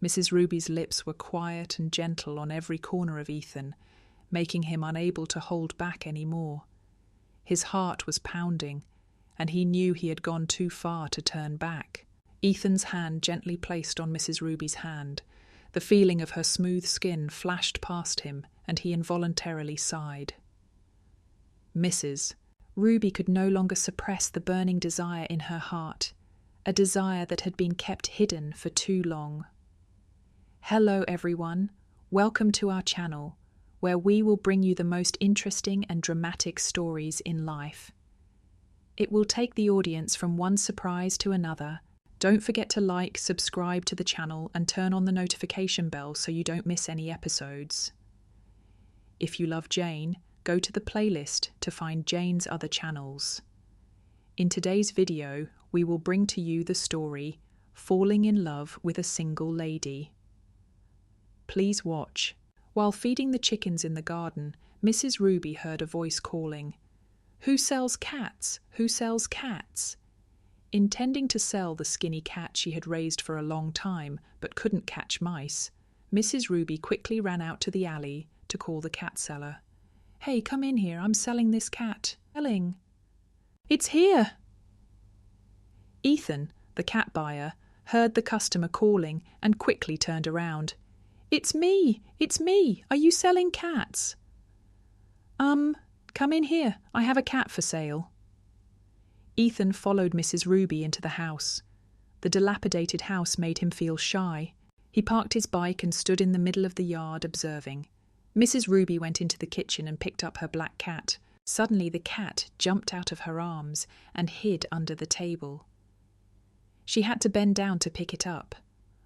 Mrs. Ruby's lips were quiet and gentle on every corner of Ethan, making him unable to hold back any more. His heart was pounding, and he knew he had gone too far to turn back. Ethan's hand gently placed on Mrs. Ruby's hand. The feeling of her smooth skin flashed past him, and he involuntarily sighed. Mrs. Ruby could no longer suppress the burning desire in her heart, a desire that had been kept hidden for too long. Hello everyone, welcome to our channel, where we will bring you the most interesting and dramatic stories in life. It will take the audience from one surprise to another. Don't forget to like, subscribe to the channel and turn on the notification bell so you don't miss any episodes. If you love Jane, go to the playlist to find Jane's other channels. In today's video, we will bring to you the story, Falling in Love with a Single Lady. Please watch. While feeding the chickens in the garden, Mrs. Ruby heard a voice calling, "Who sells cats? Who sells cats?" Intending to sell the skinny cat she had raised for a long time but couldn't catch mice, Mrs. Ruby quickly ran out to the alley to call the cat seller. "Hey, come in here, I'm selling this cat." "Selling?" "It's here!" Ethan, the cat buyer, heard the customer calling and quickly turned around. It's me! Are you selling cats?" Come in here, I have a cat for sale." Ethan followed Mrs. Ruby into the house. The dilapidated house made him feel shy. He parked his bike and stood in the middle of the yard observing. Mrs. Ruby went into the kitchen and picked up her black cat. Suddenly the cat jumped out of her arms and hid under the table. She had to bend down to pick it up.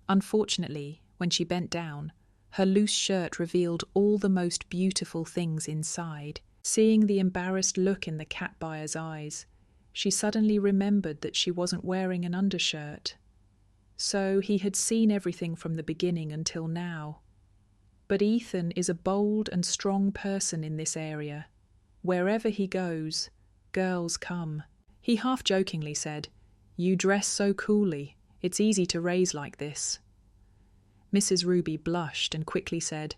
Unfortunately, when she bent down, her loose shirt revealed all the most beautiful things inside. Seeing the embarrassed look in the cat buyer's eyes, she suddenly remembered that she wasn't wearing an undershirt. So he had seen everything from the beginning until now. But Ethan is a bold and strong person in this area. Wherever he goes, girls come. He half-jokingly said, "You dress so coolly. It's easy to raise like this." Mrs. Ruby blushed and quickly said,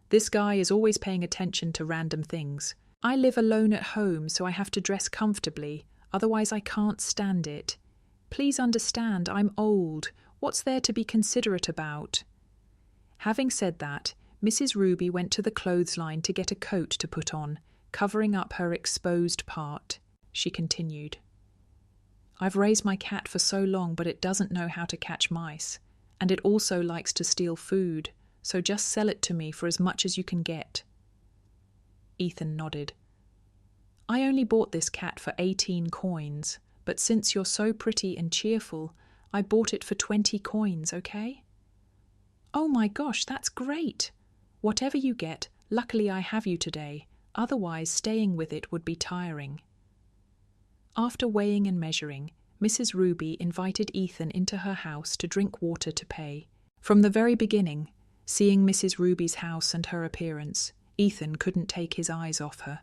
"This guy is always paying attention to random things. I live alone at home, so I have to dress comfortably, otherwise I can't stand it. Please understand, I'm old. What's there to be considerate about?" Having said that, Mrs. Ruby went to the clothesline to get a coat to put on, covering up her exposed part. She continued, "I've raised my cat for so long, but it doesn't know how to catch mice. And it also likes to steal food, so just sell it to me for as much as you can get." Ethan nodded. "I only bought this cat for 18 coins, but since you're so pretty and cheerful, I bought it for 20 coins, okay?" "Oh my gosh, that's great! Whatever you get, luckily I have you today, otherwise staying with it would be tiring." After weighing and measuring, Mrs. Ruby invited Ethan into her house to drink water to pay. From the very beginning, seeing Mrs. Ruby's house and her appearance, Ethan couldn't take his eyes off her.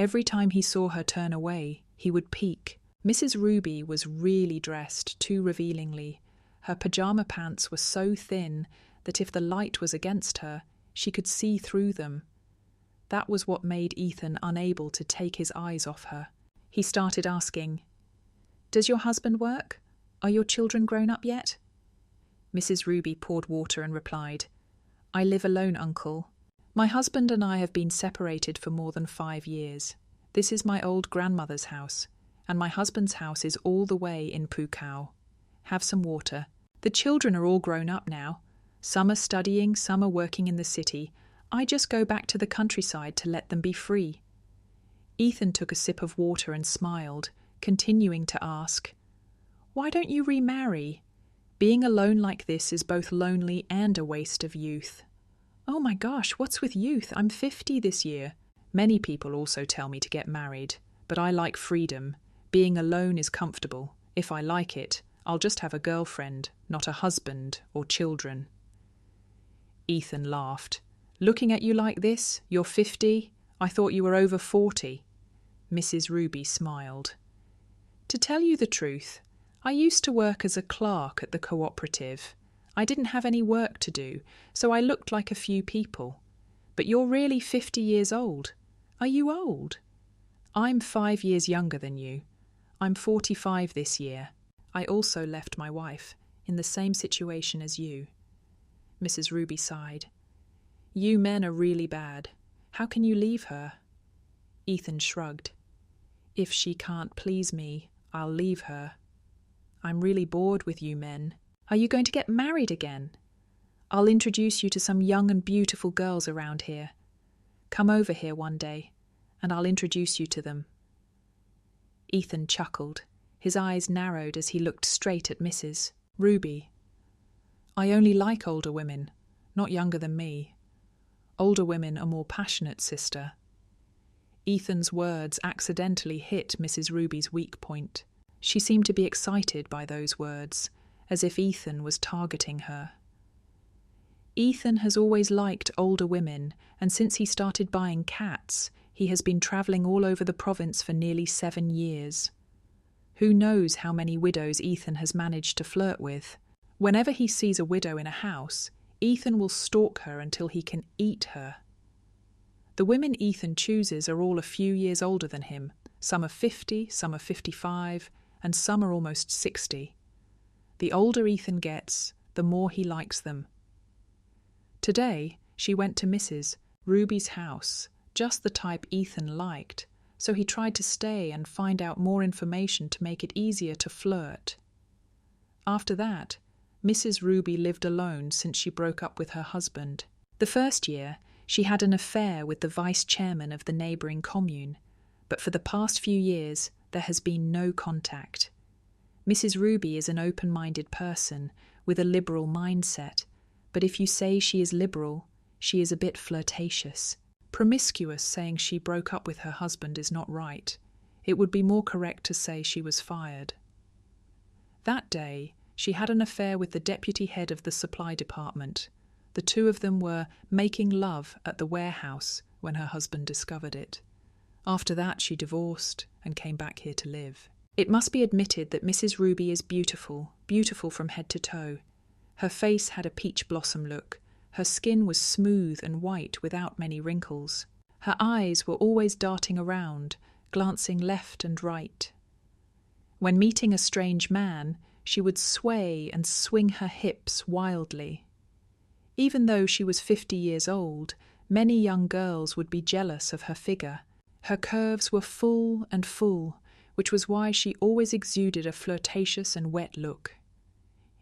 Every time he saw her turn away, he would peek. Mrs. Ruby was really dressed too revealingly. Her pajama pants were so thin that if the light was against her, she could see through them. That was what made Ethan unable to take his eyes off her. He started asking, "Does your husband work? Are your children grown up yet?" Mrs. Ruby poured water and replied, "I live alone, Uncle. My husband and I have been separated for more than 5 years. This is my old grandmother's house, and my husband's house is all the way in Pukau. Have some water. The children are all grown up now. Some are studying, some are working in the city. I just go back to the countryside to let them be free." Ethan took a sip of water and smiled, continuing to ask, "Why don't you remarry? Being alone like this is both lonely and a waste of youth." "Oh my gosh, what's with youth? I'm 50 this year. Many people also tell me to get married, but I like freedom. Being alone is comfortable. If I like it, I'll just have a girlfriend, not a husband or children." Ethan laughed. "Looking at you like this, you're 50? I thought you were over 40. Mrs. Ruby smiled. "To tell you the truth, I used to work as a clerk at the cooperative. I didn't have any work to do, so I looked like a few people. But you're really 50 years old. Are you old? I'm 5 years younger than you. I'm 45 this year. I also left my wife, in the same situation as you. Mrs. Ruby sighed. You men are really bad. How can you leave her? Ethan shrugged. If she can't please me, I'll leave her. I'm really bored with you men. Are you going to get married again? I'll introduce you to some young and beautiful girls around here. Come over here one day, and I'll introduce you to them. Ethan chuckled. His eyes narrowed as he looked straight at Mrs. Ruby. I only like older women, not younger than me. Older women are more passionate, sister. Ethan's words accidentally hit Mrs. Ruby's weak point. She seemed to be excited by those words, as if Ethan was targeting her. Ethan has always liked older women, and since he started buying cats, he has been travelling all over the province for nearly 7 years. Who knows how many widows Ethan has managed to flirt with? Whenever he sees a widow in a house, Ethan will stalk her until he can eat her. The women Ethan chooses are all a few years older than him. Some are 50, some are 55, and some are almost 60. The older Ethan gets, the more he likes them. Today, she went to Mrs. Ruby's house, just the type Ethan liked, so he tried to stay and find out more information to make it easier to flirt. After that, Mrs. Ruby lived alone since she broke up with her husband. The first year, she had an affair with the vice-chairman of the neighbouring commune, but for the past few years there has been no contact. Mrs. Ruby is an open-minded person with a liberal mindset, but if you say she is liberal, she is a bit flirtatious. Promiscuous saying she broke up with her husband is not right. It would be more correct to say she was fired. That day, she had an affair with the deputy head of the supply department. The two of them were making love at the warehouse when her husband discovered it. After that, she divorced and came back here to live. It must be admitted that Mrs. Ruby is beautiful, beautiful from head to toe. Her face had a peach blossom look. Her skin was smooth and white without many wrinkles. Her eyes were always darting around, glancing left and right. When meeting a strange man, she would sway and swing her hips wildly. Even though she was 50 years old, many young girls would be jealous of her figure. Her curves were full and full, which was why she always exuded a flirtatious and wet look.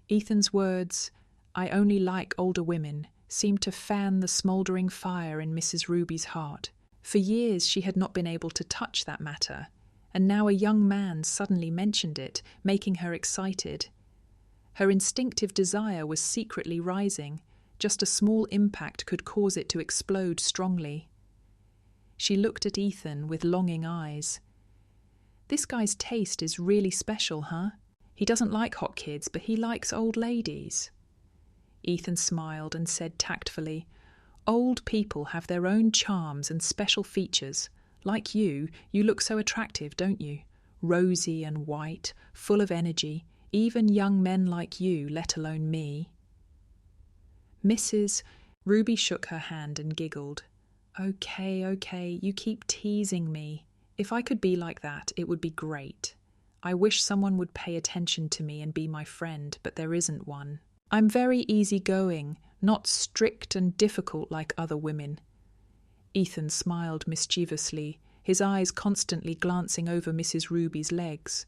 Ethan's words, "I only like older women," seemed to fan the smouldering fire in Mrs. Ruby's heart. For years she had not been able to touch that matter, and now a young man suddenly mentioned it, making her excited. Her instinctive desire was secretly rising. Just a small impact could cause it to explode strongly. She looked at Ethan with longing eyes. This guy's taste is really special, huh? He doesn't like hot kids, but he likes old ladies. Ethan smiled and said tactfully, "Old people have their own charms and special features. Like you look so attractive, don't you? Rosy and white, full of energy. Even young men like you, let alone me." Mrs. Ruby shook her hand and giggled. Okay, you keep teasing me. If I could be like that, it would be great. I wish someone would pay attention to me and be my friend, but there isn't one. I'm very easygoing, not strict and difficult like other women." Ethan smiled mischievously, his eyes constantly glancing over Mrs. Ruby's legs.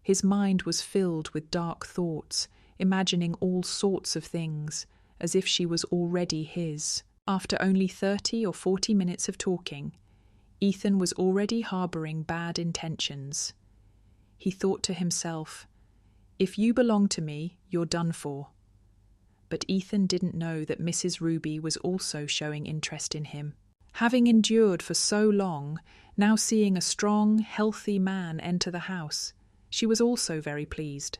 His mind was filled with dark thoughts, imagining all sorts of things, as if she was already his. After only 30 or 40 minutes of talking, Ethan was already harbouring bad intentions. He thought to himself, "If you belong to me, you're done for." But Ethan didn't know that Mrs. Ruby was also showing interest in him. Having endured for so long, now seeing a strong, healthy man enter the house, she was also very pleased.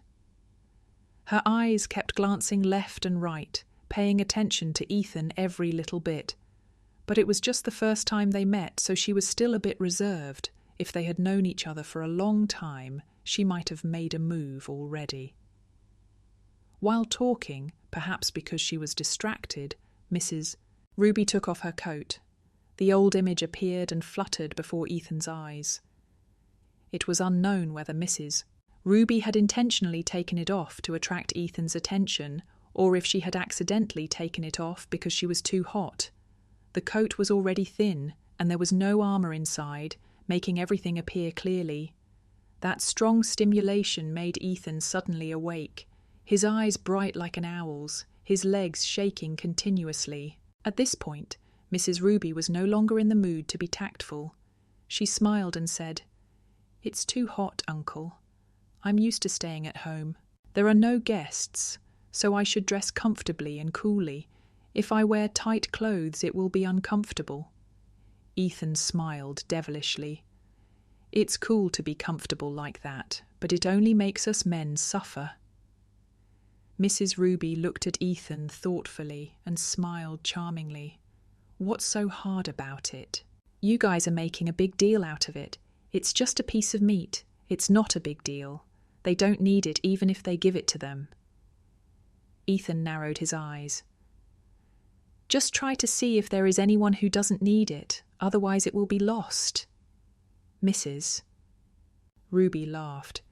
Her eyes kept glancing left and right, paying attention to Ethan every little bit. But it was just the first time they met, so she was still a bit reserved. If they had known each other for a long time, she might have made a move already. While talking, perhaps because she was distracted, Mrs. Ruby took off her coat. The old image appeared and fluttered before Ethan's eyes. It was unknown whether Mrs. Ruby had intentionally taken it off to attract Ethan's attention, or if she had accidentally taken it off because she was too hot. The coat was already thin, and there was no armour inside, making everything appear clearly. That strong stimulation made Ethan suddenly awake, his eyes bright like an owl's, his legs shaking continuously. At this point, Mrs. Ruby was no longer in the mood to be tactful. She smiled and said, "It's too hot, Uncle. I'm used to staying at home. There are no guests, so I should dress comfortably and coolly. If I wear tight clothes, it will be uncomfortable." Ethan smiled devilishly. "It's cool to be comfortable like that, but it only makes us men suffer." Mrs. Ruby looked at Ethan thoughtfully and smiled charmingly. "What's so hard about it? You guys are making a big deal out of it. It's just a piece of meat. It's not a big deal. They don't need it even if they give it to them." Ethan narrowed his eyes. "Just try to see if there is anyone who doesn't need it, otherwise it will be lost." Mrs. Ruby laughed.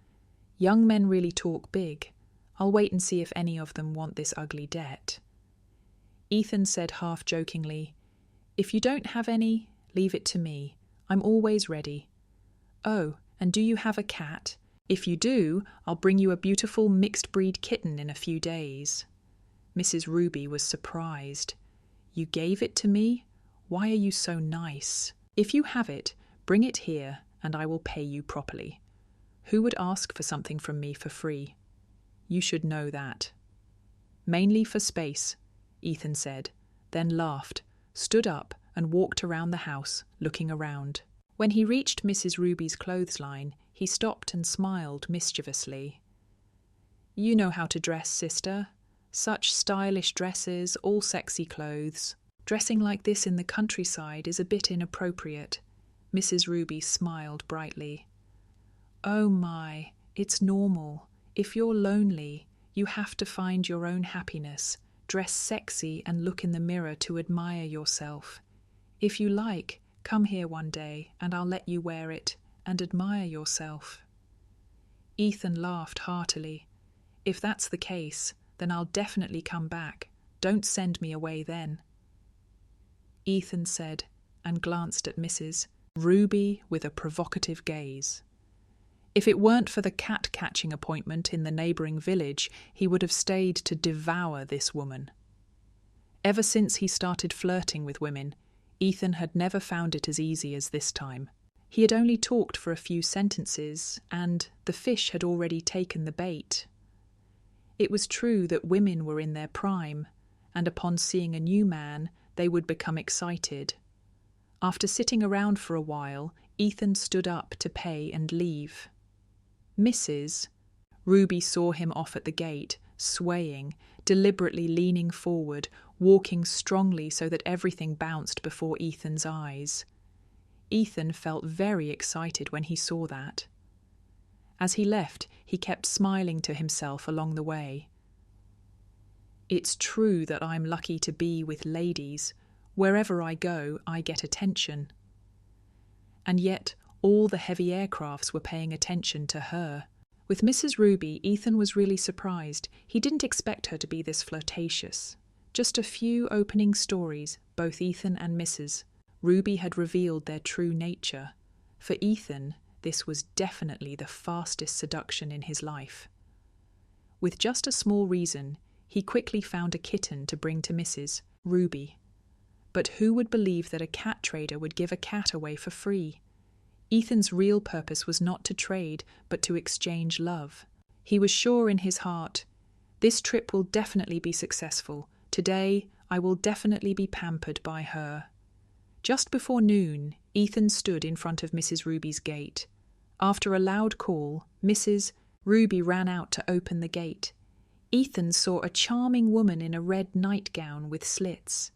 "Young men really talk big. I'll wait and see if any of them want this ugly debt." Ethan said half-jokingly, "If you don't have any, leave it to me. I'm always ready. Oh, and do you have a cat? If you do, I'll bring you a beautiful mixed-breed kitten in a few days." Mrs. Ruby was surprised. "You gave it to me? Why are you so nice? If you have it, bring it here and I will pay you properly. Who would ask for something from me for free? You should know that." "Mainly for space," Ethan said, then laughed, stood up and walked around the house, looking around. When he reached Mrs. Ruby's clothesline, he stopped and smiled mischievously. "You know how to dress, sister. Such stylish dresses, all sexy clothes. Dressing like this in the countryside is a bit inappropriate." Mrs. Ruby smiled brightly. "Oh my, it's normal. If you're lonely, you have to find your own happiness, dress sexy and look in the mirror to admire yourself. If you like, come here one day and I'll let you wear it and admire yourself." Ethan laughed heartily. "If that's the case, then I'll definitely come back. Don't send me away then." Ethan said, and glanced at Mrs. Ruby with a provocative gaze. If it weren't for the cat-catching appointment in the neighbouring village, he would have stayed to devour this woman. Ever since he started flirting with women, Ethan had never found it as easy as this time. He had only talked for a few sentences, and the fish had already taken the bait. It was true that women were in their prime, and upon seeing a new man, they would become excited. After sitting around for a while, Ethan stood up to pay and leave. Mrs. Ruby saw him off at the gate, swaying, deliberately leaning forward, walking strongly so that everything bounced before Ethan's eyes. Ethan felt very excited when he saw that. As he left, he kept smiling to himself along the way. "It's true that I'm lucky to be with ladies. Wherever I go, I get attention." And yet, all the heavy aircrafts were paying attention to her. With Mrs. Ruby, Ethan was really surprised. He didn't expect her to be this flirtatious. Just a few opening stories, both Ethan and Mrs. Ruby had revealed their true nature. For Ethan, this was definitely the fastest seduction in his life. With just a small reason, he quickly found a kitten to bring to Mrs. Ruby. But who would believe that a cat trader would give a cat away for free? Ethan's real purpose was not to trade, but to exchange love. He was sure in his heart, "This trip will definitely be successful. Today, I will definitely be pampered by her." Just before noon, Ethan stood in front of Mrs. Ruby's gate. After a loud call, Mrs. Ruby ran out to open the gate. Ethan saw a charming woman in a red nightgown with slits.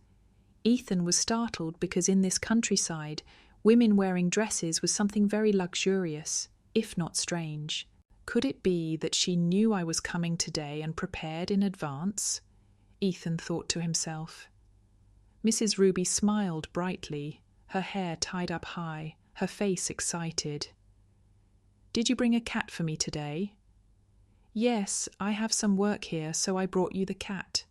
Ethan was startled because in this countryside, women wearing dresses was something very luxurious, if not strange. Could it be that she knew I was coming today and prepared in advance? Ethan thought to himself. Mrs. Ruby smiled brightly, her hair tied up high, her face excited. "Did you bring a cat for me today?" "Yes, I have some work here, so I brought you the cat."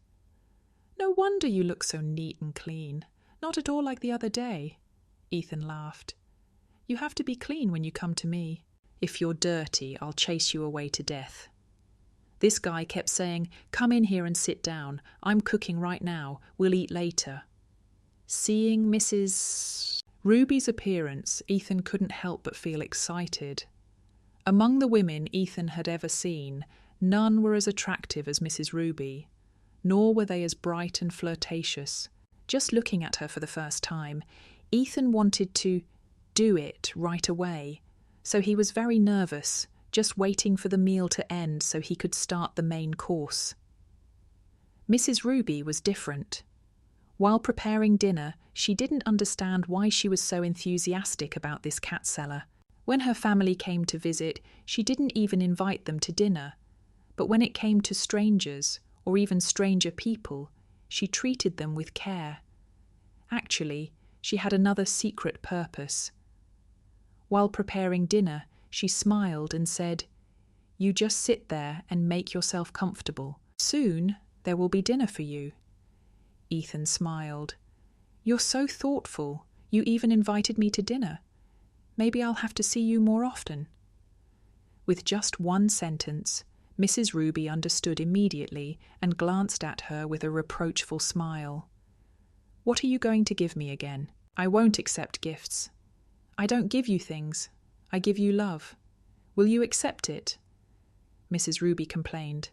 "No wonder you look so neat and clean. Not at all like the other day." Ethan laughed. "You have to be clean when you come to me. If you're dirty, I'll chase you away to death." This guy kept saying, "Come in here and sit down. I'm cooking right now. We'll eat later." Seeing Mrs. Ruby's appearance, Ethan couldn't help but feel excited. Among the women Ethan had ever seen, none were as attractive as Mrs. Ruby, nor were they as bright and flirtatious. Just looking at her for the first time, Ethan wanted to do it right away, so he was very nervous, just waiting for the meal to end so he could start the main course. Mrs. Ruby was different. While preparing dinner, she didn't understand why she was so enthusiastic about this cat seller. When her family came to visit, she didn't even invite them to dinner. But when it came to strangers, or even stranger people, she treated them with care. Actually, she had another secret purpose. While preparing dinner, she smiled and said, "You just sit there and make yourself comfortable. Soon there will be dinner for you." Ethan smiled. "You're so thoughtful. You even invited me to dinner. Maybe I'll have to see you more often." With just one sentence, Mrs. Ruby understood immediately and glanced at her with a reproachful smile. "What are you going to give me again?" "I won't accept gifts." "I don't give you things. I give you love. Will you accept it?" Mrs. Ruby complained.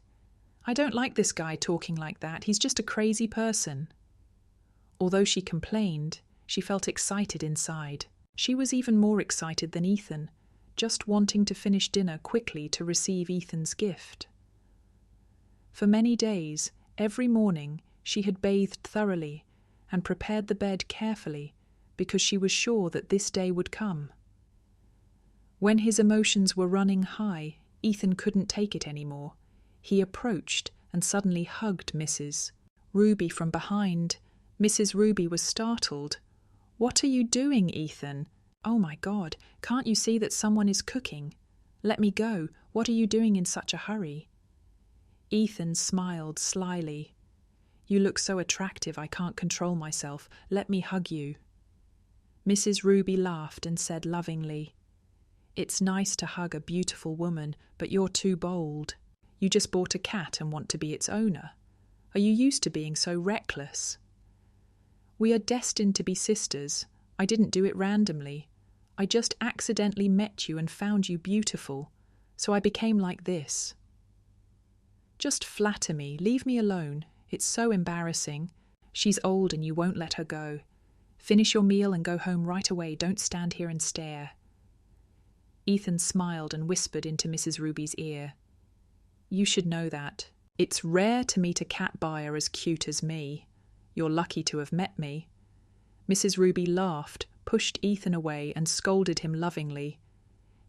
"I don't like this guy talking like that. He's just a crazy person." Although she complained, she felt excited inside. She was even more excited than Ethan, just wanting to finish dinner quickly to receive Ethan's gift. For many days, every morning, she had bathed thoroughly and prepared the bed carefully because she was sure that this day would come. When his emotions were running high, Ethan couldn't take it anymore. He approached and suddenly hugged Mrs. Ruby from behind. Mrs. Ruby was startled. "What are you doing, Ethan? Oh my God, can't you see that someone is cooking? Let me go. What are you doing in such a hurry?" Ethan smiled slyly. "You look so attractive I can't control myself. Let me hug you." Mrs. Ruby laughed and said lovingly, "It's nice to hug a beautiful woman, but you're too bold. You just bought a cat and want to be its owner. Are you used to being so reckless?" "We are destined to be sisters. I didn't do it randomly. I just accidentally met you and found you beautiful, so I became like this." "Just flatter me. Leave me alone. It's so embarrassing. She's old and you won't let her go. Finish your meal and go home right away. Don't stand here and stare." Ethan smiled and whispered into Mrs. Ruby's ear, "You should know that. It's rare to meet a cat buyer as cute as me. You're lucky to have met me." Mrs. Ruby laughed, pushed Ethan away, and scolded him lovingly.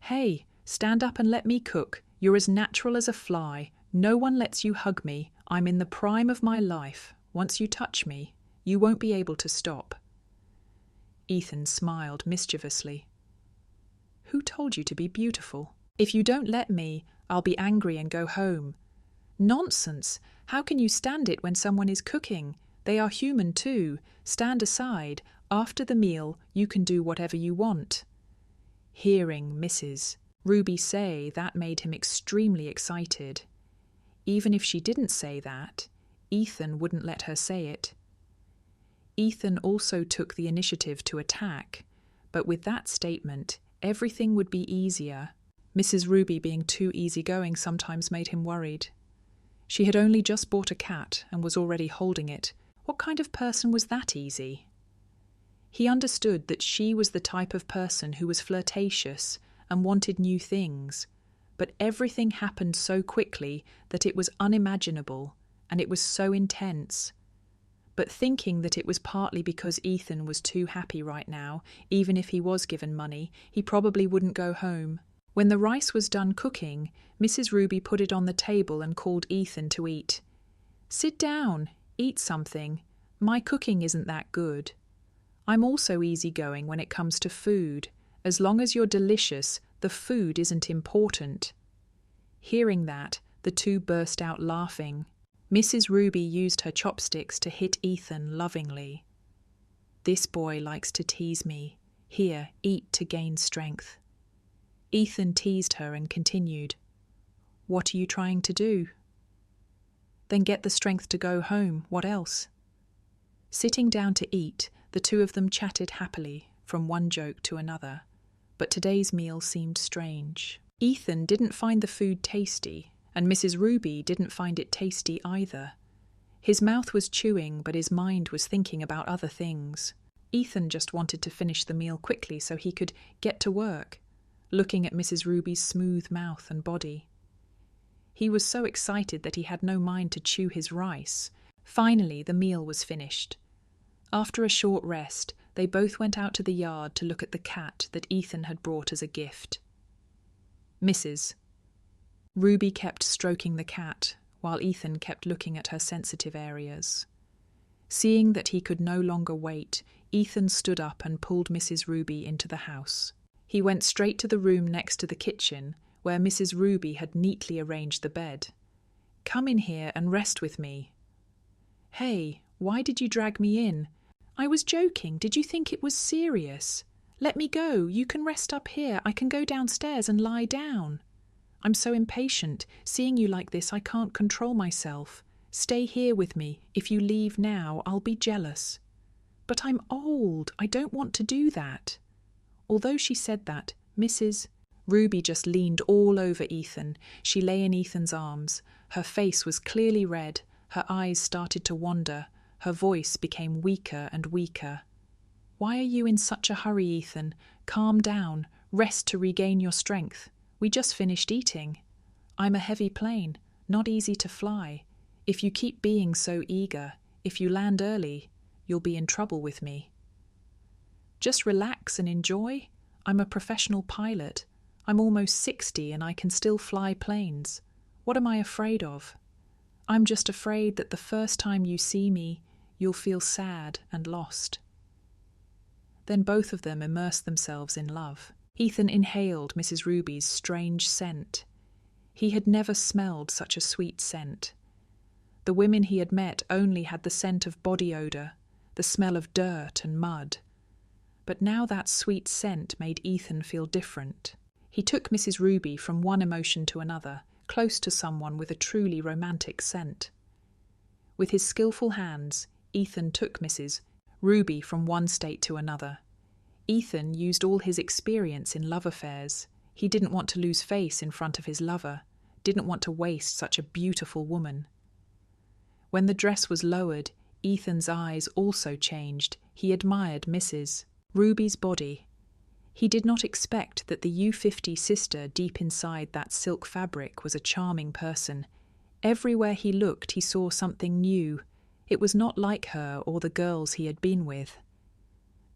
"Hey, stand up and let me cook. You're as natural as a fly. No one lets you hug me. I'm in the prime of my life. Once you touch me, you won't be able to stop." Ethan smiled mischievously. "Who told you to be beautiful? If you don't let me, I'll be angry and go home." "Nonsense! How can you stand it when someone is cooking? They are human too. Stand aside. After the meal, you can do whatever you want." Hearing Mrs. Ruby say that made him extremely excited. Even if she didn't say that, Ethan wouldn't let her say it. Ethan also took the initiative to attack, but with that statement, everything would be easier. Mrs. Ruby being too easygoing sometimes made him worried. She had only just bought a cat and was already holding it. What kind of person was that easy? He understood that she was the type of person who was flirtatious and wanted new things, but everything happened so quickly that it was unimaginable, and it was so intense. But thinking that it was partly because Ethan was too happy right now, even if he was given money, he probably wouldn't go home. When the rice was done cooking, Mrs. Ruby put it on the table and called Ethan to eat. "Sit down. Eat something. My cooking isn't that good. I'm also easygoing when it comes to food. As long as you're delicious, the food isn't important." Hearing that, the two burst out laughing. Mrs. Ruby used her chopsticks to hit Ethan lovingly. "This boy likes to tease me. Here, eat to gain strength." Ethan teased her and continued, "What are you trying to do?" "Then get the strength to go home. What else?" Sitting down to eat, the two of them chatted happily, from one joke to another. But today's meal seemed strange. Ethan didn't find the food tasty, and Mrs. Ruby didn't find it tasty either. His mouth was chewing, but his mind was thinking about other things. Ethan just wanted to finish the meal quickly so he could get to work, looking at Mrs. Ruby's smooth mouth and body. He was so excited that he had no mind to chew his rice. Finally, the meal was finished. After a short rest, they both went out to the yard to look at the cat that Ethan had brought as a gift. "Mrs." Ruby kept stroking the cat, while Ethan kept looking at her sensitive areas. Seeing that he could no longer wait, Ethan stood up and pulled Mrs. Ruby into the house. He went straight to the room next to the kitchen, where Mrs. Ruby had neatly arranged the bed. "Come in here and rest with me." "Hey, why did you drag me in?" "I was joking. Did you think it was serious?" "Let me go. You can rest up here. I can go downstairs and lie down." "I'm so impatient. Seeing you like this, I can't control myself. Stay here with me. If you leave now, I'll be jealous." "But I'm old. I don't want to do that." Although she said that, Mrs. Ruby just leaned all over Ethan. She lay in Ethan's arms. Her face was clearly red. Her eyes started to wander. Her voice became weaker and weaker. "Why are you in such a hurry, Ethan? Calm down. Rest to regain your strength. We just finished eating. I'm a heavy plane, not easy to fly. If you keep being so eager, if you land early, you'll be in trouble with me." "Just relax and enjoy. I'm a professional pilot. I'm almost 60 and I can still fly planes. What am I afraid of? I'm just afraid that the first time you see me, you'll feel sad and lost." Then both of them immersed themselves in love. Ethan inhaled Mrs. Ruby's strange scent. He had never smelled such a sweet scent. The women he had met only had the scent of body odour, the smell of dirt and mud. But now that sweet scent made Ethan feel different. He took Mrs. Ruby from one emotion to another, close to someone with a truly romantic scent. With his skillful hands, Ethan took Mrs. Ruby from one state to another. Ethan used all his experience in love affairs. He didn't want to lose face in front of his lover, didn't want to waste such a beautiful woman. When the dress was lowered, Ethan's eyes also changed. He admired Mrs. Ruby's body. He did not expect that the U-50 sister deep inside that silk fabric was a charming person. Everywhere he looked, he saw something new. It was not like her or the girls he had been with.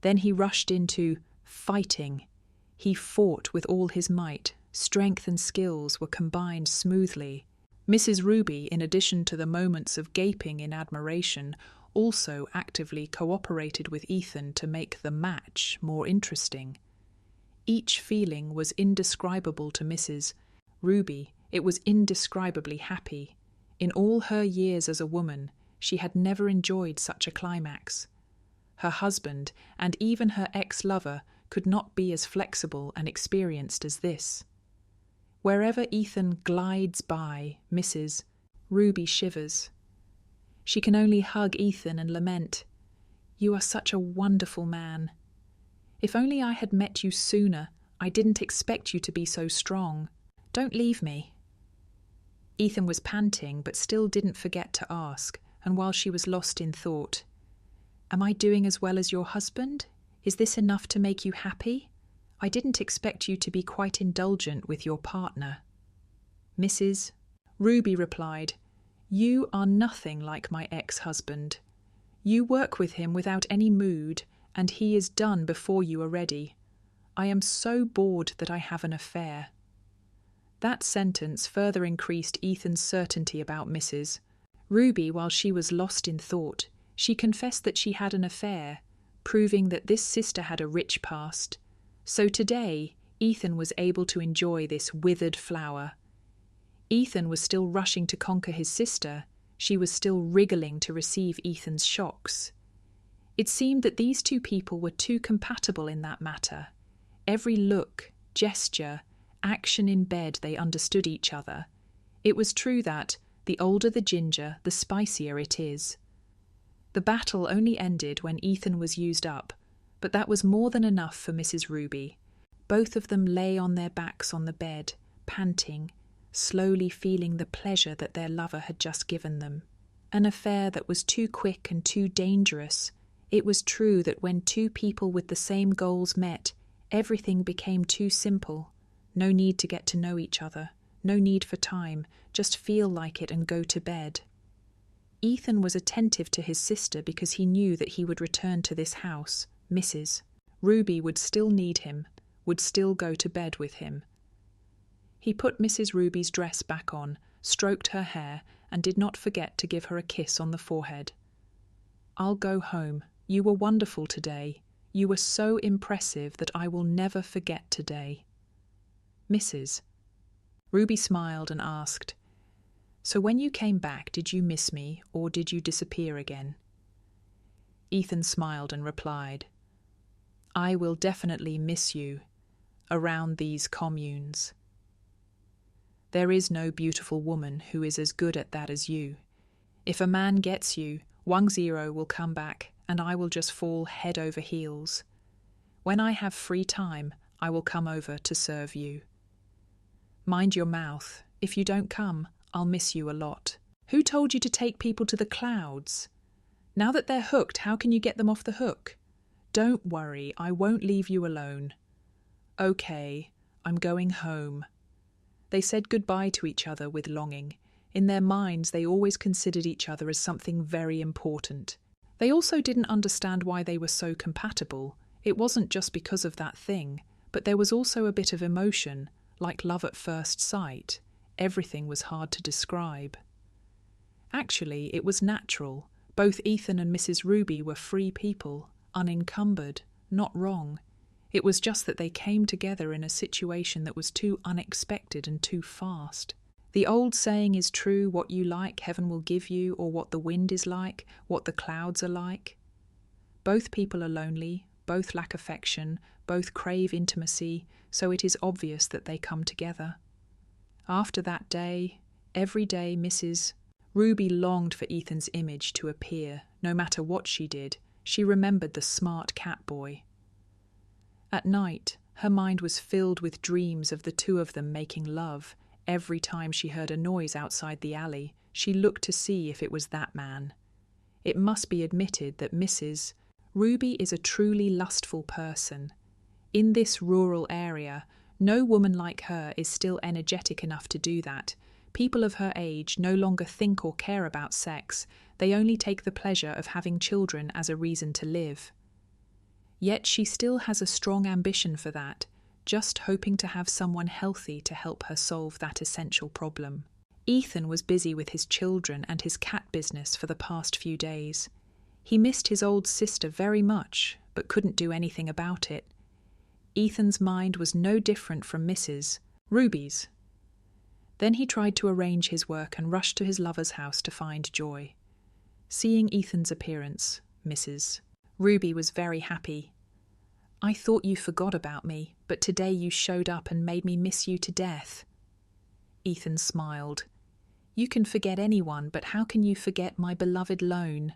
Then he rushed into fighting. He fought with all his might. Strength and skills were combined smoothly. Mrs. Ruby, in addition to the moments of gaping in admiration, also actively cooperated with Ethan to make the match more interesting. Each feeling was indescribable to Mrs. Ruby. It was indescribably happy. In all her years as a woman, she had never enjoyed such a climax. Her husband, and even her ex-lover, could not be as flexible and experienced as this. Wherever Ethan glides by, Mrs. Ruby shivers. She can only hug Ethan and lament, "You are such a wonderful man. If only I had met you sooner. I didn't expect you to be so strong. Don't leave me." Ethan was panting, but still didn't forget to ask, and while she was lost in thought, "Am I doing as well as your husband? Is this enough to make you happy? I didn't expect you to be quite indulgent with your partner." Mrs. Ruby replied, "You are nothing like my ex-husband. You work with him without any mood, and he is done before you are ready. I am so bored that I have an affair." That sentence further increased Ethan's certainty about Mrs. Ruby, while she was lost in thought, she confessed that she had an affair, proving that this sister had a rich past. So today, Ethan was able to enjoy this withered flower. Ethan was still rushing to conquer his sister. She was still wriggling to receive Ethan's shocks. It seemed that these two people were too compatible in that matter. Every look, gesture, action in bed, they understood each other. It was true that, the older the ginger, the spicier it is. The battle only ended when Ethan was used up, but that was more than enough for Mrs. Ruby. Both of them lay on their backs on the bed, panting, slowly feeling the pleasure that their lover had just given them. An affair that was too quick and too dangerous. It was true that when two people with the same goals met, everything became too simple. No need to get to know each other. No need for time. Just feel like it and go to bed. Ethan was attentive to his sister because he knew that he would return to this house. Mrs. Ruby would still need him, would still go to bed with him. He put Mrs. Ruby's dress back on, stroked her hair, and did not forget to give her a kiss on the forehead. "I'll go home. You were wonderful today. You were so impressive that I will never forget today." "Mrs." Ruby smiled and asked, "So when you came back, did you miss me, or did you disappear again?" Ethan smiled and replied, "I will definitely miss you around these communes. There is no beautiful woman who is as good at that as you. If a man gets you, 10 will come back, and I will just fall head over heels. When I have free time, I will come over to serve you. Mind your mouth. If you don't come, I'll miss you a lot. Who told you to take people to the clouds? Now that they're hooked, how can you get them off the hook? Don't worry, I won't leave you alone. Okay, I'm going home." They said goodbye to each other with longing. In their minds, they always considered each other as something very important. They also didn't understand why they were so compatible. It wasn't just because of that thing, but there was also a bit of emotion, like love at first sight. Everything was hard to describe. Actually, it was natural. Both Ethan and Mrs. Ruby were free people, unencumbered, not wrong. It was just that they came together in a situation that was too unexpected and too fast. The old saying is true, what you like, heaven will give you, or what the wind is like, what the clouds are like. Both people are lonely, both lack affection, both crave intimacy, so it is obvious that they come together. After that day, every day Mrs. Ruby longed for Ethan's image to appear. No matter what she did, she remembered the smart cat boy. At night, her mind was filled with dreams of the two of them making love. Every time she heard a noise outside the alley, she looked to see if it was that man. It must be admitted that Mrs. Ruby is a truly lustful person. In this rural area, no woman like her is still energetic enough to do that. People of her age no longer think or care about sex. They only take the pleasure of having children as a reason to live. Yet she still has a strong ambition for that, just hoping to have someone healthy to help her solve that essential problem. Ethan was busy with his children and his cat business for the past few days. He missed his old sister very much, but couldn't do anything about it. Ethan's mind was no different from Mrs. Ruby's. Then he tried to arrange his work and rushed to his lover's house to find Joy. Seeing Ethan's appearance, Mrs. Ruby was very happy. "I thought you forgot about me, but today you showed up and made me miss you to death." Ethan smiled. "You can forget anyone, but how can you forget my beloved Lone?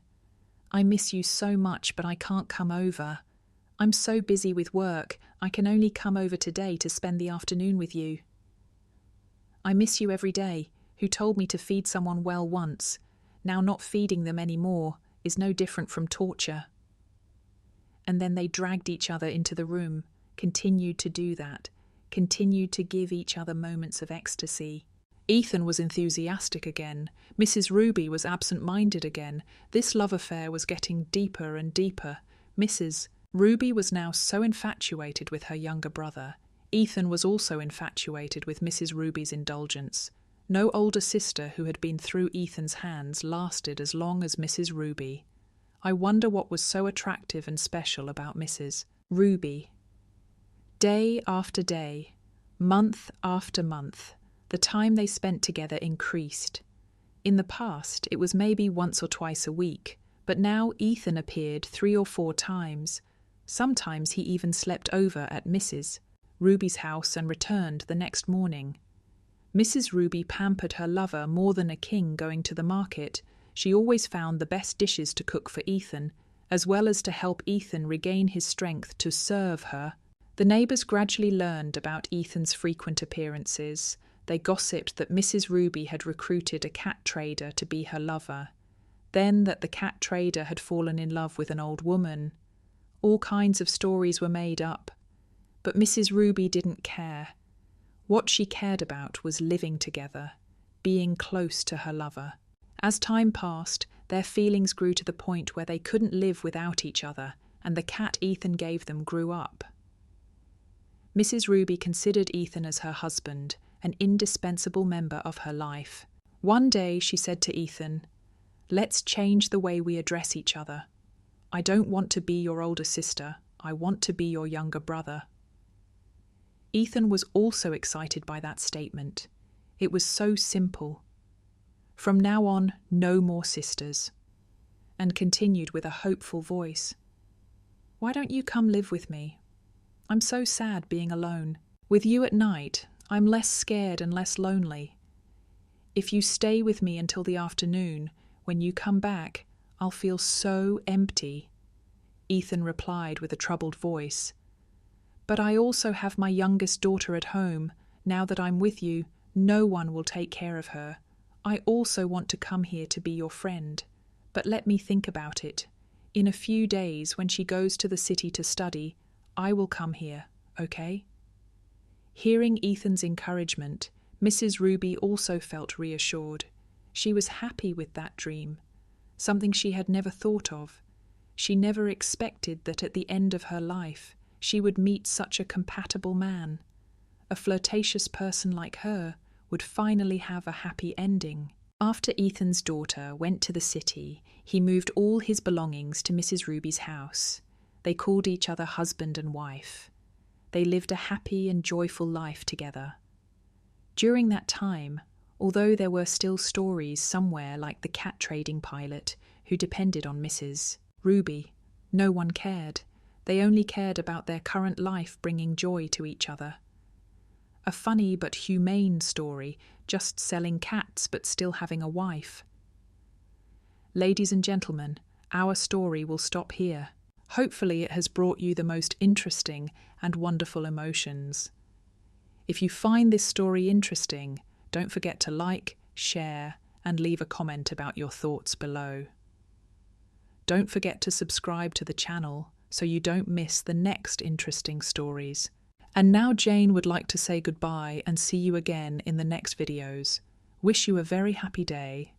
I miss you so much, but I can't come over. I'm so busy with work, I can only come over today to spend the afternoon with you. I miss you every day. Who told me to feed someone well once? Now not feeding them anymore is no different from torture." And then they dragged each other into the room, continued to do that, continued to give each other moments of ecstasy. Ethan was enthusiastic again. Mrs. Ruby was absent-minded again. This love affair was getting deeper and deeper. Mrs. Ruby was now so infatuated with her younger brother. Ethan was also infatuated with Mrs. Ruby's indulgence. No older sister who had been through Ethan's hands lasted as long as Mrs. Ruby. I wonder what was so attractive and special about Mrs. Ruby. Day after day, month after month, the time they spent together increased. In the past, it was maybe once or twice a week, but now Ethan appeared 3 or 4 times. Sometimes he even slept over at Mrs. Ruby's house and returned the next morning. Mrs. Ruby pampered her lover more than a king going to the market. She always found the best dishes to cook for Ethan, as well as to help Ethan regain his strength to serve her. The neighbours gradually learned about Ethan's frequent appearances. They gossiped that Mrs. Ruby had recruited a cat trader to be her lover, then that the cat trader had fallen in love with an old woman. All kinds of stories were made up, but Mrs. Ruby didn't care. What she cared about was living together, being close to her lover. As time passed, their feelings grew to the point where they couldn't live without each other, and the cat Ethan gave them grew up. Mrs. Ruby considered Ethan as her husband, an indispensable member of her life. One day she said to Ethan, "Let's change the way we address each other. I don't want to be your older sister, I want to be your younger brother." Ethan was also excited by that statement. It was so simple. "From now on, no more sisters," and continued with a hopeful voice, "Why don't you come live with me? I'm so sad being alone. With you at night, I'm less scared and less lonely. If you stay with me until the afternoon, when you come back, I'll feel so empty." Ethan replied with a troubled voice, "But I also have my youngest daughter at home. Now that I'm with you, no one will take care of her. I also want to come here to be your friend. But let me think about it. In a few days, when she goes to the city to study, I will come here, okay?" Hearing Ethan's encouragement, Mrs. Ruby also felt reassured. She was happy with that dream, something she had never thought of. She never expected that at the end of her life, she would meet such a compatible man. A flirtatious person like her would finally have a happy ending. After Ethan's daughter went to the city, he moved all his belongings to Mrs. Ruby's house. They called each other husband and wife. They lived a happy and joyful life together. During that time, although there were still stories somewhere like the cat trading pilot who depended on Mrs. Ruby, no one cared. They only cared about their current life bringing joy to each other. A funny but humane story, just selling cats but still having a wife. Ladies and gentlemen, our story will stop here. Hopefully it has brought you the most interesting and wonderful emotions. If you find this story interesting, don't forget to like, share, and leave a comment about your thoughts below. Don't forget to subscribe to the channel so you don't miss the next interesting stories. And now Jane would like to say goodbye and see you again in the next videos. Wish you a very happy day.